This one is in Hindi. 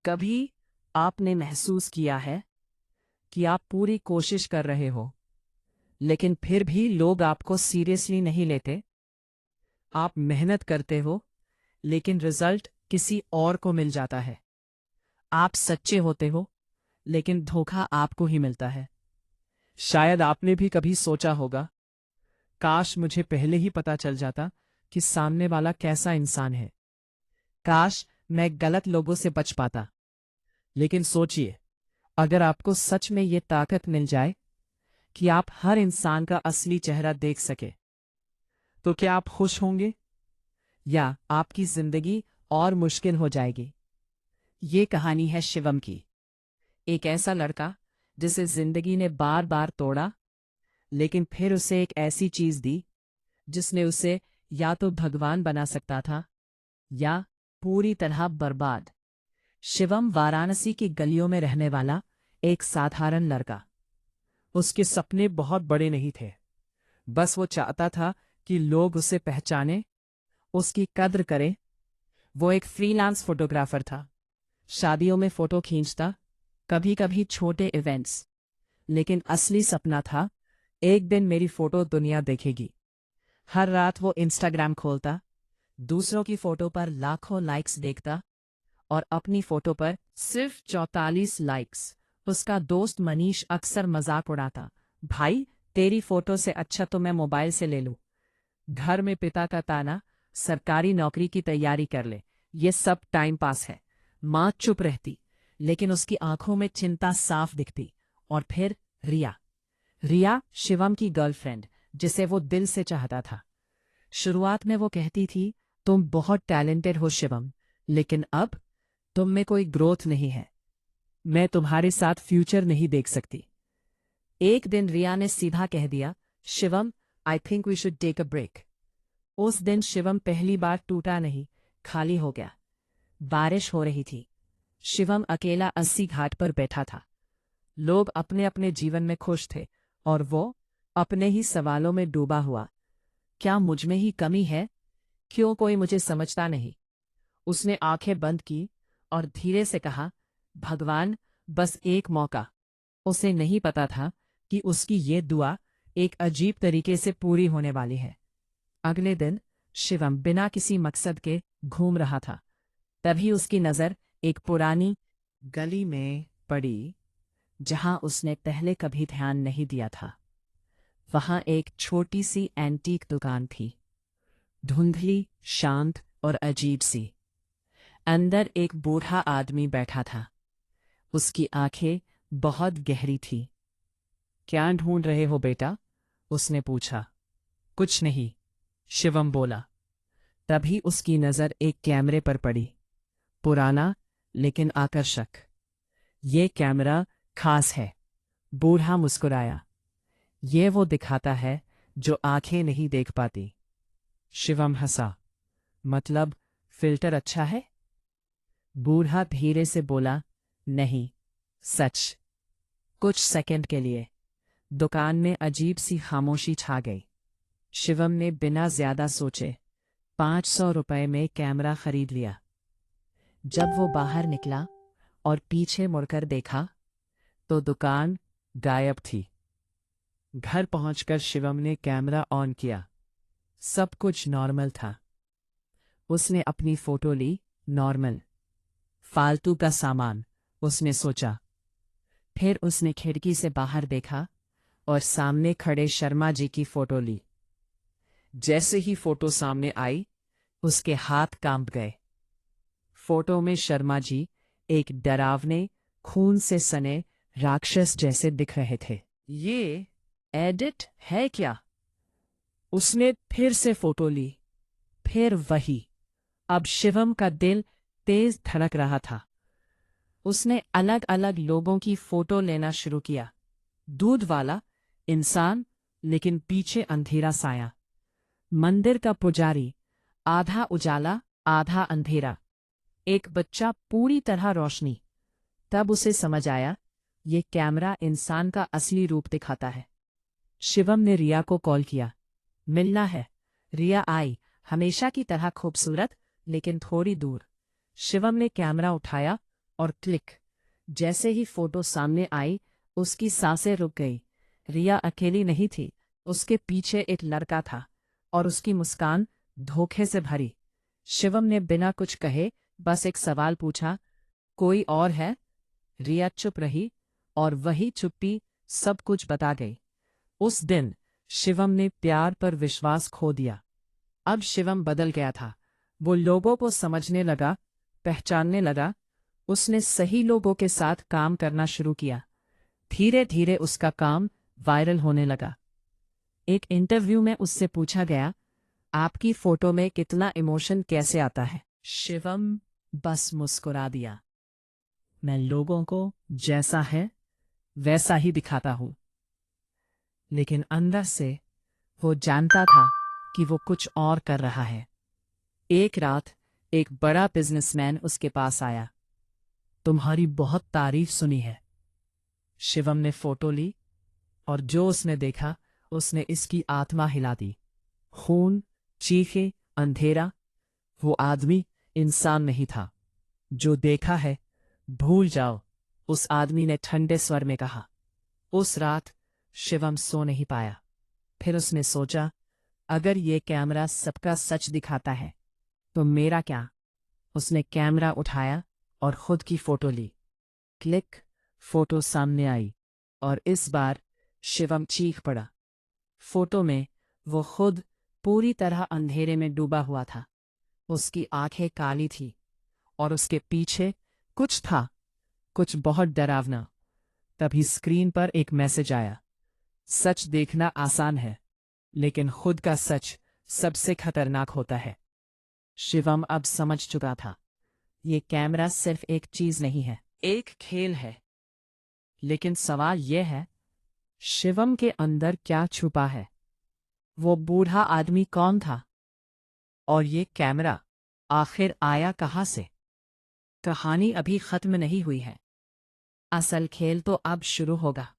कभी आपने महसूस किया है कि आप पूरी कोशिश कर रहे हो, लेकिन फिर भी लोग आपको सीरियसली नहीं लेते? आप मेहनत करते हो, लेकिन रिजल्ट किसी और को मिल जाता है। आप सच्चे होते हो, लेकिन धोखा आपको ही मिलता है। शायद आपने भी कभी सोचा होगा, काश मुझे पहले ही पता चल जाता कि सामने वाला कैसा इंसान है। काश मैं गलत लोगों से बच पाता। लेकिन सोचिए, अगर आपको सच में ये ताकत मिल जाए कि आप हर इंसान का असली चेहरा देख सके, तो क्या आप खुश होंगे या आपकी जिंदगी और मुश्किल हो जाएगी? ये कहानी है शिवम की। एक ऐसा लड़का जिसे जिंदगी ने बार बार तोड़ा, लेकिन फिर उसे एक ऐसी चीज दी जिसने उसे या तो भगवान बना सकता था या पूरी तरह बर्बाद। शिवम वाराणसी की गलियों में रहने वाला एक साधारण लड़का। उसके सपने बहुत बड़े नहीं थे। बस वो चाहता था कि लोग उसे पहचाने, उसकी कद्र करें। वो एक फ्रीलांस फोटोग्राफर था। शादियों में फोटो खींचता, कभी कभी छोटे इवेंट्स। लेकिन असली सपना था, एक दिन मेरी फोटो दुनिया देखेगी। हर रात वो इंस्टाग्राम खोलता, दूसरों की फोटो पर लाखों लाइक्स देखता और अपनी फोटो पर सिर्फ 44 लाइक्स। उसका दोस्त मनीष अक्सर मजाक उड़ाता, भाई तेरी फोटो से अच्छा तो मैं मोबाइल से ले लूं। घर में पिता का ताना, सरकारी नौकरी की तैयारी कर ले, ये सब टाइम पास है। माँ चुप रहती, लेकिन उसकी आंखों में चिंता साफ दिखती। और फिर रिया। रिया शिवम की गर्लफ्रेंड, जिसे वो दिल से चाहता था। शुरुआत में वो कहती थी, तुम बहुत टैलेंटेड हो शिवम, लेकिन अब तुम में कोई ग्रोथ नहीं है। मैं तुम्हारे साथ फ्यूचर नहीं देख सकती। एक दिन रिया ने सीधा कह दिया, Shivam, I think we should take a break. उस दिन शिवम पहली बार टूटा नहीं, खाली हो गया। बारिश हो रही थी। शिवम अकेला 80 घाट पर बैठा था। लोग अपने अपने जीवन में खुश थे और वो अपने ही सवालों में डूबा हुआ। क्या मुझ में ही कमी है? क्यों कोई मुझे समझता नहीं? उसने आंखें बंद की और धीरे से कहा, भगवान, बस एक मौका। उसे नहीं पता था कि उसकी ये दुआ एक अजीब तरीके से पूरी होने वाली है। अगले दिन शिवम बिना किसी मकसद के घूम रहा था। तभी उसकी नज़र एक पुरानी गली में पड़ी, जहां उसने पहले कभी ध्यान नहीं दिया था। वहां एक छोटी सी एंटीक दुकान थी, धुंधली, शांत और अजीब सी। अंदर एक बूढ़ा आदमी बैठा था। उसकी आंखें बहुत गहरी थी। क्या ढूंढ रहे हो बेटा? उसने पूछा। कुछ नहीं, शिवम बोला। तभी उसकी नज़र एक कैमरे पर पड़ी, पुराना लेकिन आकर्षक। ये कैमरा खास है। बूढ़ा मुस्कुराया। ये वो दिखाता है जो आंखें नहीं देख पाती। शिवम हंसा। मतलब फिल्टर अच्छा है? बूढ़ा धीरे से बोला, नहीं, सच। कुछ सेकंड के लिए दुकान में अजीब सी खामोशी छा गई। शिवम ने बिना ज्यादा सोचे 500 रुपए में कैमरा खरीद लिया। जब वो बाहर निकला और पीछे मुड़कर देखा, तो दुकान गायब थी। घर पहुंचकर शिवम ने कैमरा ऑन किया। सब कुछ नॉर्मल था। उसने अपनी फोटो ली, नॉर्मल। फालतू का सामान, उसने सोचा। फिर उसने खिड़की से बाहर देखा और सामने खड़े शर्मा जी की फोटो ली। जैसे ही फोटो सामने आई, उसके हाथ कांप गए। फोटो में शर्मा जी एक डरावने, खून से सने राक्षस जैसे दिख रहे थे। ये एडिट है क्या? उसने फिर से फोटो ली। फिर वही। अब शिवम का दिल तेज धड़क रहा था। उसने अलग अलग लोगों की फोटो लेना शुरू किया। दूध वाला, इंसान, लेकिन पीछे अंधेरा साया। मंदिर का पुजारी, आधा उजाला आधा अंधेरा। एक बच्चा, पूरी तरह रोशनी। तब उसे समझ आया, ये कैमरा इंसान का असली रूप दिखाता है। शिवम ने रिया को कॉल किया। मिलना है। रिया आई, हमेशा की तरह खूबसूरत, लेकिन थोड़ी दूर। शिवम ने कैमरा उठाया और क्लिक। जैसे ही फोटो सामने आई, उसकी सांसें रुक गई। रिया अकेली नहीं थी, उसके पीछे एक लड़का था, और उसकी मुस्कान धोखे से भरी। शिवम ने बिना कुछ कहे बस एक सवाल पूछा, कोई और है? रिया चुप रही, और वही चुप्पी सब कुछ बता गई। उस दिन शिवम ने प्यार पर विश्वास खो दिया। अब शिवम बदल गया था। वो लोगों को समझने लगा, पहचानने लगा। उसने सही लोगों के साथ काम करना शुरू किया। धीरे धीरे उसका काम वायरल होने लगा। एक इंटरव्यू में उससे पूछा गया, आपकी फोटो में कितना इमोशन कैसे आता है? शिवम बस मुस्कुरा दिया। मैं लोगों को जैसा है वैसा ही दिखाता हूं। लेकिन अंदर से वो जानता था कि वो कुछ और कर रहा है। एक रात एक बड़ा बिजनेसमैन उसके पास आया। तुम्हारी बहुत तारीफ सुनी है। शिवम ने फोटो ली, और जो उसने देखा उसने इसकी आत्मा हिला दी। खून, चीखें, अंधेरा। वो आदमी इंसान नहीं था। जो देखा है भूल जाओ, उस आदमी ने ठंडे स्वर में कहा। उस रात शिवम सो नहीं पाया। फिर उसने सोचा, अगर ये कैमरा सबका सच दिखाता है तो मेरा क्या? उसने कैमरा उठाया और खुद की फोटो ली। क्लिक, फोटो सामने आई, और इस बार शिवम चीख पड़ा। फोटो में वो खुद पूरी तरह अंधेरे में डूबा हुआ था। उसकी आंखें काली थी, और उसके पीछे कुछ था, कुछ बहुत डरावना। तभी स्क्रीन पर एक मैसेज आया, सच देखना आसान है, लेकिन खुद का सच सबसे खतरनाक होता है। शिवम अब समझ चुका था, ये कैमरा सिर्फ एक चीज नहीं है, एक खेल है। लेकिन सवाल यह है, शिवम के अंदर क्या छुपा है? वो बूढ़ा आदमी कौन था? और ये कैमरा आखिर आया कहाँ से? कहानी अभी खत्म नहीं हुई है। असल खेल तो अब शुरू होगा।